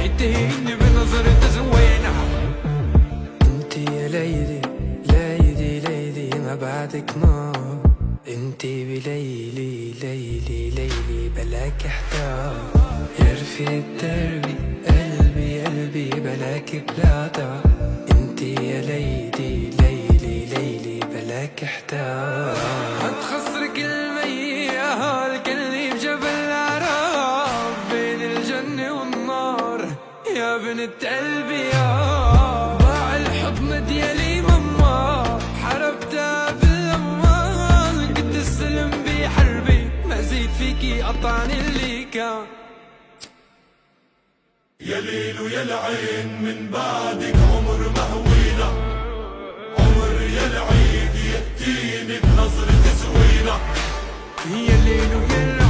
ينتهيني بنظرة زوينة. انتي يا ليلي ليلي ليلي ما بعدك نار، انتي بليلي ليلي ليلي بلاك احتار. يا رفيق دربي قلبي قلبي بلاك بلاطة، انتي يا ليلي ليلي ليلي بلاك احتار. هتخسرك المياه كلي بجبل العراف بين الجنة والنار يا بنت قلبي يا. ضاع الحضن ديالي ماما حربتها بالامان، قد السلم بحربي ما زيد فيكي قطعني اللي كان. يا ليل ويا العين من بعدك عمر مهوينا، عمر يا العيد يأتيني بنظرة سوينا. يا ليل ويا